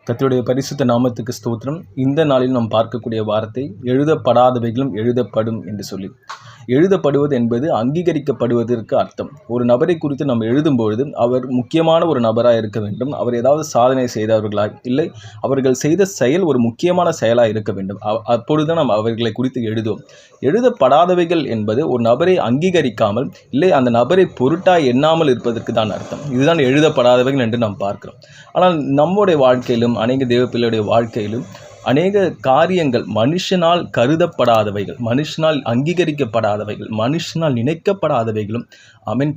கர்த்தருடைய பரிசுத்த நாமத்துக்கு ஸ்தோத்திரம். இந்த நாளில் நாம் பார்க்கக்கூடிய வார்த்தை எழுதப்படாதவைகளும் எழுதப்படும் என்று சொல்லி. எழுதப்படுவது என்பது அங்கீகரிக்கப்படுவதற்கு அர்த்தம். ஒரு நபரை குறித்து நாம் எழுதும்பொழுது அவர் முக்கியமான ஒரு நபராக இருக்க வேண்டும். அவர் ஏதாவது சாதனை செய்தவர்களாய், இல்லை அவர்கள் செய்த செயல் ஒரு முக்கியமான செயலாக இருக்க வேண்டும். அப்பொழுது நாம் அவர்களை குறித்து எழுதுவோம். எழுதப்படாதவைகள் என்பது ஒரு நபரை அங்கீகரிக்காமல், இல்லை அந்த நபரை பொருட்டாய் எண்ணாமல் இருப்பதற்கு தான் அர்த்தம். இதுதான் எழுதப்படாதவைகள் என்று நாம் பார்க்கிறோம். ஆனால் நம்முடைய வாழ்க்கையிலும் அநேக தேவ பிள்ளையுடைய வாழ்க்கையிலும் அநேக காரியங்கள் மனுஷனால் கருதப்படாதவைகள், மனுஷனால் அங்கீகரிக்கப்படாதவைகள், மனுஷனால் நினைக்கப்படாதவைகளும்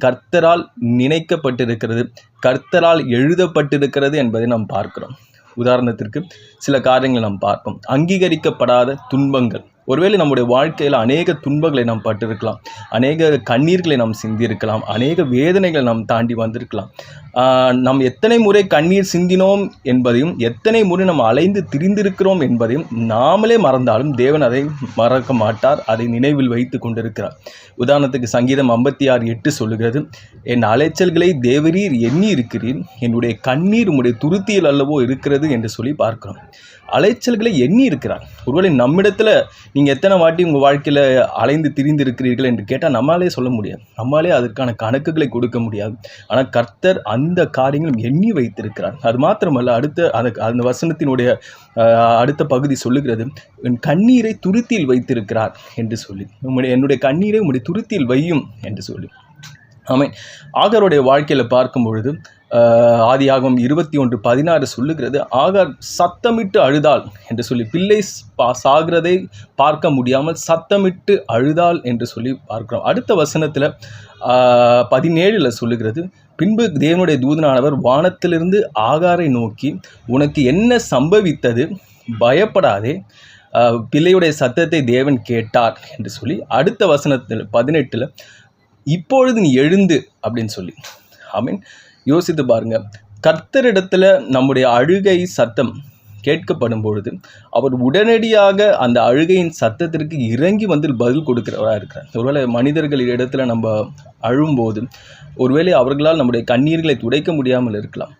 கர்த்தரால் நினைக்கப்பட்டிருக்கிறது, கர்த்தரால் எழுதப்பட்டிருக்கிறது என்பதை நாம் பார்க்கிறோம். உதாரணத்திற்கு சில காரியங்களை நாம் பார்ப்போம். அங்கீகரிக்கப்படாத துன்பங்கள். ஒருவேளை நம்முடைய வாழ்க்கையில் அநேக துன்பங்களை நாம் பட்டிருக்கலாம், அநேக கண்ணீர்களை நாம் சிந்தியிருக்கலாம், அநேக வேதனைகளை நாம் தாண்டி வந்திருக்கலாம். நாம் எத்தனை முறை கண்ணீர் சிந்தினோம் என்பதையும், எத்தனை முறை நாம் அலைந்து திரிந்திருக்கிறோம் என்பதையும் நாமளே மறந்தாலும் தேவன் அதை மறக்க மாட்டார், அதை நினைவில் வைத்து கொண்டிருக்கிறார். உதாரணத்துக்கு சங்கீதம் 56:8 சொல்லுகிறது, என் அலைச்சல்களை தேவரீர் எண்ணி இருக்கிறீர், என்னுடைய கண்ணீர் உம்முடைய துருத்தியில் அல்லவோ இருக்கிறது என்று சொல்லி பார்க்கிறோம். அலைச்சல்களை எண்ணி இருக்கிறார். ஒருவேளை நம்மிடத்தில் நீங்கள் எத்தனை வாட்டி உங்கள் வாழ்க்கையில் அலைந்து திரிந்து இருக்கிறீர்கள் என்று கேட்டால் நம்மளாலே சொல்ல முடியாது, நம்மளாலே அதற்கான கணக்குகளை கொடுக்க முடியாது. ஆனால் கர்த்தர் அந்த காரியங்களும் எண்ணி வைத்திருக்கிறார். அது மாத்திரமல்ல, அந்த வசனத்தினுடைய அடுத்த பகுதி சொல்லுகிறது, என் கண்ணீரை துருத்தியில் வைத்திருக்கிறார் என்று சொல்லி, என்னுடைய கண்ணீரை உம்முடைய துருத்தியில் வையும் என்று சொல்லி. ஆமென். ஆகாருடைய வாழ்க்கையில் பார்க்கும் பொழுது ஆதியாகமம் 21:16 சொல்லுகிறது, ஆகார் சத்தமிட்டு அழுதாள் என்று சொல்லி, பிள்ளை சாகிறதை பார்க்க முடியாமல் சத்தமிட்டு அழுதாள் என்று சொல்லி பார்க்கிறோம். அடுத்த வசனத்தில் 17 சொல்லுகிறது, பின்பு தேவனுடைய தூதனானவர் வானத்திலிருந்து ஆகாரை நோக்கி, உனக்கு என்ன சம்பவித்தது, பயப்படாதே, பிள்ளையுடைய சத்தத்தை தேவன் கேட்டார் என்று சொல்லி, அடுத்த வசனத்தில் 18 இப்பொழுது நீ எழுந்து அப்படின்னு சொல்லி. ஆமென். யோசித்து பாருங்க, கர்த்தரிடத்துல நம்முடைய அழுகை சத்தம் கேட்கப்படும் பொழுது அவர் உடனடியாக அந்த அழுகையின் சத்தத்திற்கு இறங்கி வந்து பதில் கொடுக்கிறவராக இருக்கிறார். ஒருவேளை மனிதர்கள் இடத்துல நம்ம அழும்போது ஒருவேளை அவர்களால் நம்முடைய கண்ணீர்களை துடைக்க முடியாமல் இருக்கலாம்.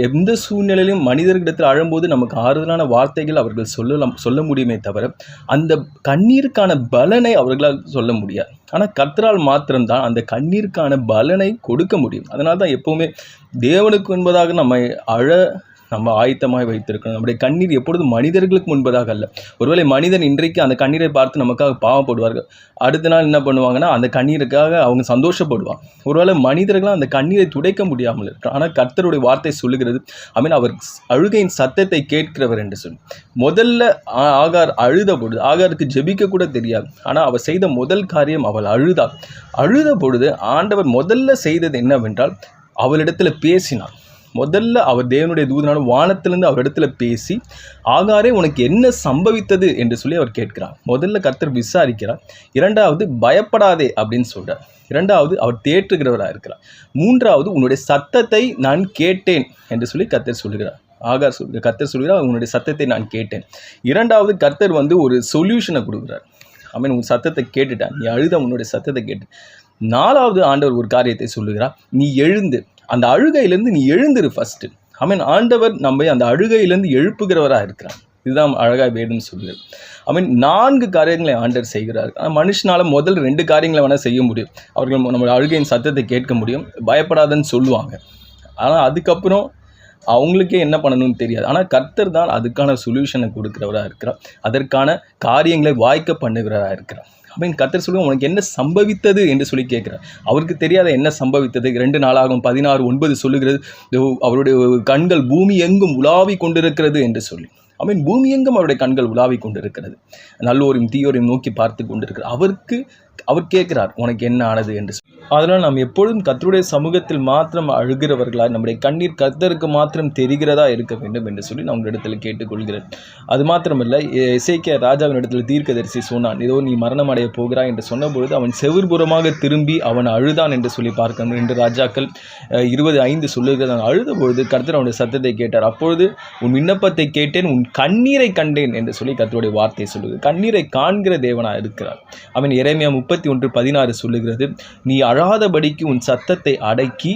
எந்த சூழ்நிலையிலும் மனிதர்களிடத்தில் அழும்போது நமக்கு ஆறுதலான வார்த்தைகள் அவர்கள் சொல்ல முடியுமே தவிர அந்த கண்ணீருக்கான பலனை அவர்களால் சொல்ல முடியாது. ஆனால் கர்த்தரால் மாத்திரம்தான் அந்த கண்ணீருக்கான பலனை கொடுக்க முடியும். அதனால தான் எப்போவுமே தேவனுக்கு என்பதாக நம்ம ஆயத்தமாக வைத்திருக்கணும். நம்முடைய கண்ணீர் எப்பொழுதும் மனிதர்களுக்கு முன்பதாக அல்ல. ஒருவேளை மனிதன் இன்றைக்கு அந்த கண்ணீரை பார்த்து நமக்காக பாவப்படுவார்கள், அடுத்த நாள் என்ன பண்ணுவாங்கன்னா அந்த கண்ணீருக்காக அவங்க சந்தோஷப்படுவாங்க. ஒருவேளை மனிதர்களால் அந்த கண்ணீரை துடைக்க முடியாமல் இருக்கிறார். ஆனால் கர்த்தருடைய வார்த்தை சொல்லுகிறது, அவர் அழுகையின் சத்தத்தை கேட்கிறவர் என்று சொல்லி. முதல்ல ஆகார் அழுத பொழுது, ஆகாருக்கு ஜெபிக்க கூட தெரியாது, ஆனால் அவர் செய்த முதல் காரியம் அவள் அழுத பொழுது ஆண்டவர் முதல்ல செய்தது என்னவென்றால் அவளிடத்தில் பேசினார். முதல்ல அவர் தேவனுடைய தூதனான வானத்திலிருந்து அவரிடத்துல பேசி, ஆகாரே உனக்கு என்ன சம்பவித்தது என்று சொல்லி அவர் கேட்கிறார். முதல்ல கர்த்தர் விசாரிக்கிறார். இரண்டாவது பயப்படாதே அப்படின்னு சொல்றார். இரண்டாவது அவர் தேற்றுகிறவராக இருக்கிறார். மூன்றாவது உன்னுடைய சத்தத்தை நான் கேட்டேன் என்று சொல்லி கர்த்தர் சொல்லுகிறார். கர்த்தர் சொல்கிறார், உன்னுடைய சத்தத்தை நான் கேட்டேன். இரண்டாவது கர்த்தர் ஒரு சொல்யூஷனை கொடுக்குறார். உன் சத்தத்தை கேட்டுட்டான், நீ அழுத உன்னுடைய சத்தத்தை கேட்டு. நாலாவது ஆண்டவர் ஒரு காரியத்தை சொல்லுகிறார், நீ எழுந்து அந்த அழுகையிலேருந்து நீ எழுந்துரு ஃபர்ஸ்ட். ஆண்டவர் நம்ம அந்த அழுகையிலேருந்து எழுப்புகிறவராக இருக்கிறார். இதுதான் அழகாக வேதம் சொல்லுகிறது. 4 காரியங்களை ஆண்டவர் செய்கிறார். ஆனால் மனுஷனால் முதல் 2 காரியங்களை வேணால் செய்ய முடியும். அவர்கள் நம்ம அழுகையின் சத்தத்தை கேட்க முடியும், பயப்படாதன்னு சொல்லுவாங்க. ஆனால் அதுக்கப்புறம் அவங்களுக்கே என்ன பண்ணணும்னு தெரியாது. ஆனால் கர்த்தர் தான் அதுக்கான சொல்யூஷனை கொடுக்கிறவராக இருக்கிறார், அதற்கான காரியங்களை வாய்க்க பண்ணுகிறவராக இருக்கிறார். கர்த்தர் சொல்லுவோம், உனக்கு என்ன சம்பவித்தது என்று சொல்லி கேட்கிறார். அவருக்கு தெரியாத என்ன சம்பவித்தது. 2 நாளாகும் 16:9 சொல்லுகிறது, அவருடைய கண்கள் பூமி எங்கும் உலாவி கொண்டிருக்கிறது என்று சொல்லி. பூமி எங்கும் அவருடைய கண்கள் உலாவி கொண்டிருக்கிறது, நல்லோரையும் தீயோரையும் நோக்கி பார்த்து கொண்டிருக்கிறார். அவர் கேட்கிறார், உனக்கு என்ன ஆனது என்று சொல்லி. அதனால் நாம் எப்பொழுதும் கர்த்தருடைய சமூகத்தில் மாத்திரம் அழுகிறவர்களாய், நம்முடைய கண்ணீர் கர்த்தருக்கு மாத்திரம் தெரிகிறதா இருக்க வேண்டும் என்று சொல்லி நான் உங்களிடத்தில் கேட்டுக்கொள்கிறேன். அது மாத்திரமல்ல, எசேக்கியா ராஜாவின் இடத்துல தீர்க்கதரிசி சொன்னான், ஏதோ நீ மரணம் அடைய போகிறாய் என்று சொன்னபொழுது அவன் செவிர்புறமாக திரும்பி அவன் அழுதான் என்று சொல்லி பார்க்கணும். 2 ராஜாக்கள் 20:5 சொல்லுகிறது, நான் அழுத பொழுது கர்த்தர் அவனுடைய சத்தத்தை கேட்டார், அப்பொழுது உன் விண்ணப்பத்தை கேட்டேன், உன் கண்ணீரை கண்டேன் என்று சொல்லி கர்த்தருடைய வார்த்தை சொல்லுது. கண்ணீரை காண்கிற தேவனாக இருக்கிறார். எரேமியா 31:16 சொல்லுகிறது, நீ அழாதபடிக்கு உன் சத்தத்தை அடக்கி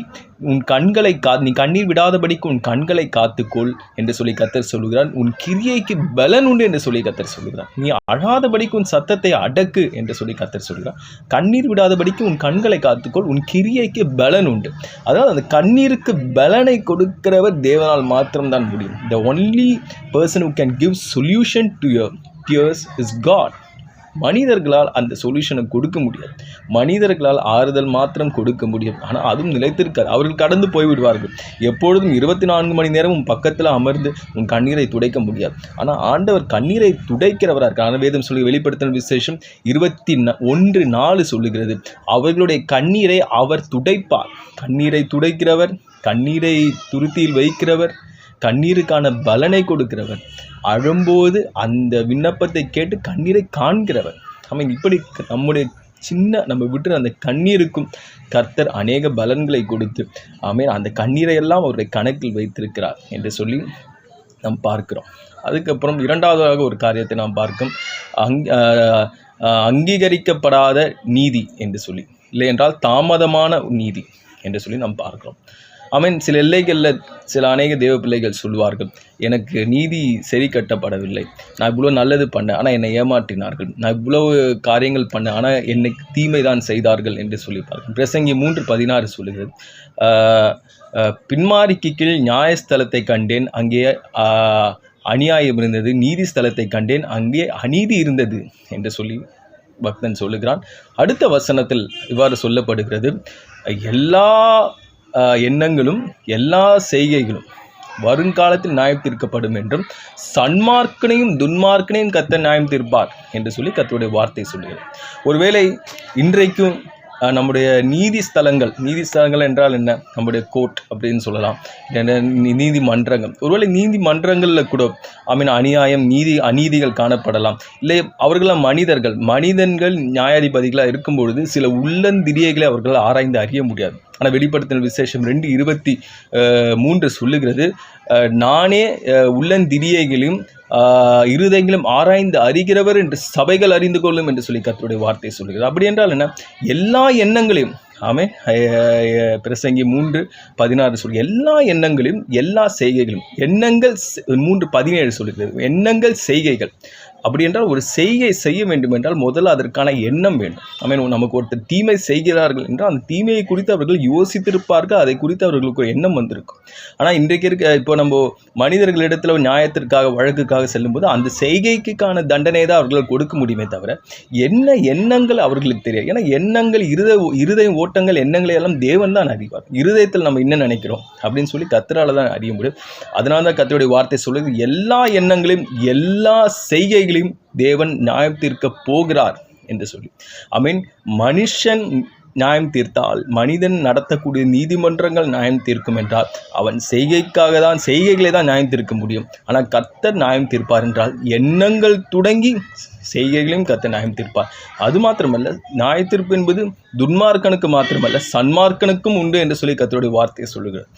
உன் கண்களை நீ கண்ணீர் விடாதபடிக்கு உன் கண்களை காத்துக்கொள் என்று சொல்லி கர்த்தர் சொல்லுகிறார். உன் கிரியைக்கு பலன் உண்டு என்று சொல்லி கர்த்தர் சொல்லுகிறார். நீ அழாதபடிக்கு உன் சத்தத்தை அடக்கு என்று சொல்லி கர்த்தர் சொல்லுகிறார். கண்ணீர் விடாதபடிக்கு உன் கண்களை காத்துக்கொள், உன் கிரியைக்கு பலன் உண்டு. அதாவது அந்த கண்ணீருக்கு பலனை கொடுக்கிறவர் தேவனால் மாத்திரம்தான் முடியும். The only person who can give solution to your tears is God. மனிதர்களால் அந்த சொல்யூஷனை கொடுக்க முடியாது. மனிதர்களால் ஆறுதல் மாத்திரம் கொடுக்க முடியும். ஆனால் அதுவும் நிலைத்திருக்காது. அவர்கள் கடந்து போய்விடுவார்கள். எப்பொழுதும் 24 மணி நேரமும் பக்கத்தில் அமர்ந்து உன் கண்ணீரை துடைக்க முடியாது. ஆனால் ஆண்டவர் கண்ணீரை துடைக்கிறவராக இருக்கார். வேதம் சொல்லி வெளிப்படுத்தின விசேஷம் 21:4 சொல்லுகிறது, அவர்களுடைய கண்ணீரை அவர் துடைப்பார். கண்ணீரை துடைக்கிறவர், கண்ணீரை துருத்தியில் வைக்கிறவர், கண்ணீருக்கான பலனை கொடுக்கிறவர், அழும்போது அந்த விண்ணப்பத்தை கேட்டு கண்ணீரை காண்கிறவர். இப்படி நம்ம விட்டு அந்த கண்ணீருக்கும் கர்த்தர் அநேக பலன்களை கொடுத்து அந்த கண்ணீரை எல்லாம் அவருடைய கணக்கில் வைத்திருக்கிறார் என்று சொல்லி நாம் பார்க்கிறோம். அதுக்கப்புறம் இரண்டாவதாக ஒரு காரியத்தை நாம் பார்க்கும், அங்கீகரிக்கப்படாத நீதி என்று சொல்லி, இல்லை என்றால் தாமதமான நீதி என்று சொல்லி நாம் பார்க்கிறோம். சில எல்லைகளில் சில அநேக தேவ பிள்ளைகள் சொல்வார்கள், எனக்கு நீதி சரி கட்டப்படவில்லை, நான் இவ்வளோ நல்லது பண்ணேன் ஆனால் என்னை ஏமாற்றினார்கள், நான் இவ்வளவு காரியங்கள் பண்ணேன் ஆனால் என்னை தீமை தான் செய்தார்கள் என்று சொல்லிப்பார்கள். பிரசங்கி 3:16 சொல்லுகிறது, பின்மாரிக்கு கீழ் நியாயஸ்தலத்தை கண்டேன், அங்கே அநியாயம் இருந்தது, நீதி ஸ்தலத்தை கண்டேன், அங்கே அநீதி இருந்தது என்று சொல்லி பக்தன் சொல்லுகிறான். அடுத்த வசனத்தில் இவ்வாறு சொல்லப்படுகிறது, எல்லா எண்ணங்களும் எல்லா செய்கைகளும் வருங்காலத்தில் நியாயம் தீர்க்கப்படும் என்றும் சன்மார்க்கனையும் துன்மார்க்கனையும் கர்த்தர் நியாயம் தீர்ப்பார் என்று சொல்லி கர்த்தருடைய வார்த்தை சொல்லுகிறது. ஒருவேளை இன்றைக்கும் நம்முடைய நீதி ஸ்தலங்கள் என்றால் என்ன, நம்முடைய கோர்ட் அப்படின்னு சொல்லலாம், நீதிமன்றங்கள். ஒருவேளை நீதிமன்றங்களில் கூட அநியாயம் அநீதிகள் காணப்படலாம். இல்லை அவர்களாம் மனிதர்கள் நியாயாதிபதிகளாக இருக்கும் பொழுது சில உள்ளந்திரியைகளை அவர்கள் ஆராய்ந்து அறிய முடியாது. ஆனால் வெளிப்படுத்தின விசேஷம் 2:23 சொல்லுகிறது, நானே உள்ளந்திரியைகளையும் இருதயங்களும் ஆராய்ந்து அறிகிறவர் என்று சபைகள் அறிந்து கொள்ளும் என்று சொல்லி கர்த்தருடைய வார்த்தை சொல்லுகிறது. அப்படி என்றால் என்ன, எல்லா எண்ணங்களையும் பிரசங்கி 3:16 சொல்லி, எல்லா எண்ணங்களையும் எல்லா செய்கைகளும், எண்ணங்கள் 3:17 சொல்லுகிறது, எண்ணங்கள் செய்கைகள். அப்படி என்றால் ஒரு செய்கை செய்ய வேண்டும் என்றால் முதல்ல அதற்கான எண்ணம் வேண்டும். நமக்கு ஒருத்தர் தீமை செய்கிறார்கள் என்றால் அந்த தீமையை குறித்து அவர்கள் யோசித்திருப்பார்கள், அதை குறித்து அவர்களுக்கு ஒரு எண்ணம் வந்திருக்கும். ஆனால் இன்றைக்கு இப்போ நம்ம மனிதர்களிடத்தில் நியாயத்திற்காக வழக்குக்காக செல்லும்போது அந்த செய்கைக்கான தண்டனை தான் அவர்கள் கொடுக்க முடியுமே தவிர என்ன எண்ணங்கள் அவர்களுக்கு தெரியாது. ஏன்னா எண்ணங்கள் இருதய ஓட்டங்கள் எண்ணங்களை எல்லாம் தேவன் தான் அறிவார். இருதயத்தில் நம்ம என்ன நினைக்கிறோம் அப்படின்னு சொல்லி கர்த்தரால தான் அறிய முடியும். அதனால தான் கர்த்தருடைய வார்த்தை சொல்லுது, எல்லா எண்ணங்களையும் எல்லா செய்கைகளையும் தேவன் நியாயம் தீர்க்க போகிறார் என்று சொல்லி. மனுஷன் நியாயம் தீர்த்தால், மனிதன் நடத்தக்கூடிய நீதிமன்றங்கள் நியாயம் தீர்க்கும் என்றால் அவன் செய்கைகளை தான் நியாயம் தீர்க்க முடியும். ஆனால் கர்த்தர் நியாயம் தீர்ப்பார் என்றால் எண்ணங்கள் தொடங்கி செய்கைகளையும் கர்த்தர் நியாயம் தீர்ப்பார். அது மாத்திரமல்ல, நியாய தீர்ப்பு என்பது துன்மார்க்கனுக்கு மாத்திரமல்ல சன்மார்க்கனுக்கும் உண்டு என்று சொல்லி கர்த்தருடைய வார்த்தையை சொல்லுகிறார்.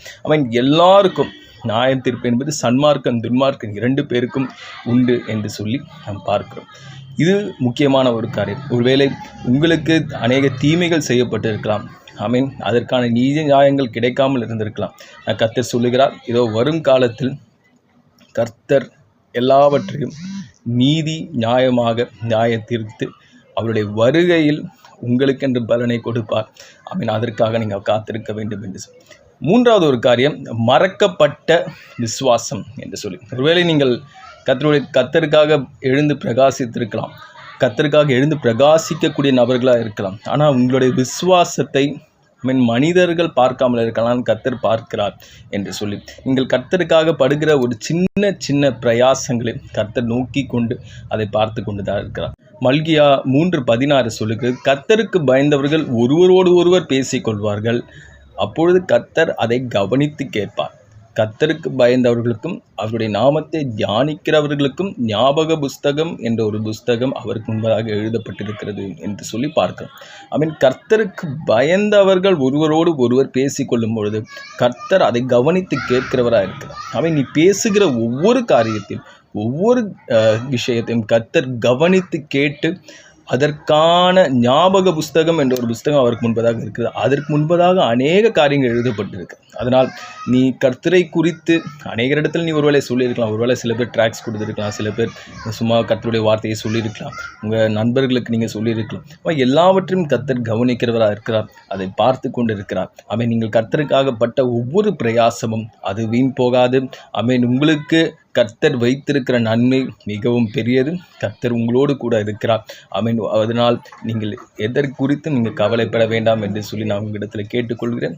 எல்லாருக்கும் நியாயம் தீர்ப்பு என்பது சன்மார்க்கன் துன்மார்க்கன் 2 பேருக்கும் உண்டு என்று சொல்லி நாம் பார்க்கிறோம். இது முக்கியமான ஒரு காரியம். ஒருவேளை உங்களுக்கு அநேக தீமைகள் செய்யப்பட்டு இருக்கலாம், அதற்கான நீதி நியாயங்கள் கிடைக்காமல் இருந்திருக்கலாம். கர்த்தர் சொல்லுகிறார், இதோ வரும் காலத்தில் கர்த்தர் எல்லாவற்றையும் நீதி நியாயமாக நியாய தீர்த்து அவருடைய வருகையில் உங்களுக்கென்று பலனை கொடுப்பார். அதற்காக நீங்கள் காத்திருக்க வேண்டும் என்று சொல்லி. மூன்றாவது ஒரு காரியம், மறக்கப்பட்ட விசுவாசம் என்று சொல்லி. ஒருவேளை நீங்கள் கர்த்தருக்காக எழுந்து பிரகாசித்திருக்கலாம், கர்த்தருக்காக எழுந்து பிரகாசிக்கக்கூடிய நபர்களாக இருக்கலாம். ஆனால் உங்களுடைய விசுவாசத்தை மனிதர்கள் பார்க்காமல் இருக்கலாம், கர்த்தர் பார்க்கிறார் என்று சொல்லி நீங்கள் கர்த்தருக்காக படுகிற ஒரு சின்ன சின்ன பிரயாசங்களை கர்த்தர் நோக்கி கொண்டு அதை பார்த்து கொண்டு தான் இருக்கிறார். மல்கியா 3:16 சொல்லுகிறது, கர்த்தருக்கு பயந்தவர்கள் ஒருவரோடு ஒருவர் பேசிக்கொள்வார்கள், அப்பொழுது கர்த்தர் அதை கவனித்து கேட்பார். கர்த்தருக்கு பயந்தவர்களுக்கும் அவருடைய நாமத்தை தியானிக்கிறவர்களுக்கும் ஞாபக புஸ்தகம் என்ற ஒரு புஸ்தகம் அவருக்கு முன்பதாக எழுதப்பட்டிருக்கிறது என்று சொல்லி பார்க்கிறோம். கர்த்தருக்கு பயந்தவர்கள் ஒருவரோடு ஒருவர் பேசிக்கொள்ளும் பொழுது கர்த்தர் அதை கவனித்து கேட்கிறவராக இருக்கிறார். நீ பேசுகிற ஒவ்வொரு காரியத்தையும் ஒவ்வொரு விஷயத்தையும் கர்த்தர் கவனித்து கேட்டு அதற்கான ஞாபக புஸ்தகம் என்ற ஒரு புஸ்தகம் அவருக்கு முன்பதாக இருக்குது. அதற்கு முன்பதாக அநேக காரியங்கள் எழுதப்பட்டிருக்கு. அதனால் நீ கர்த்தரை குறித்து அநேக இடத்துல நீ ஒருவேளை சொல்லியிருக்கலாம். ஒருவேளை சில பேர் ட்ராக்ஸ் கொடுத்துருக்கலாம், சில பேர் சும்மா கர்த்தருடைய வார்த்தையை சொல்லியிருக்கலாம், உங்கள் நண்பர்களுக்கு நீங்கள் சொல்லியிருக்கலாம். எல்லாவற்றையும் கர்த்தர் கவனிக்கிறவராக இருக்கிறார், அதை பார்த்து கொண்டு இருக்கிறார். ஆமென். நீங்கள் கர்த்தருக்காக பட்ட ஒவ்வொரு பிரயாசமும் அது வீண் போகாது. ஆமென். உங்களுக்கு கர்த்தர் வைத்திருக்கிற நன்மை மிகவும் பெரியது. கர்த்தர் உங்களோடு கூட இருக்கிறார். ஆமென். அதனால் நீங்கள் எதற்கு குறித்து நீங்கள் கவலைப்பட வேண்டாம் என்று சொல்லி நான் உங்களிடத்தில் கேட்டுக்கொள்கிறேன்.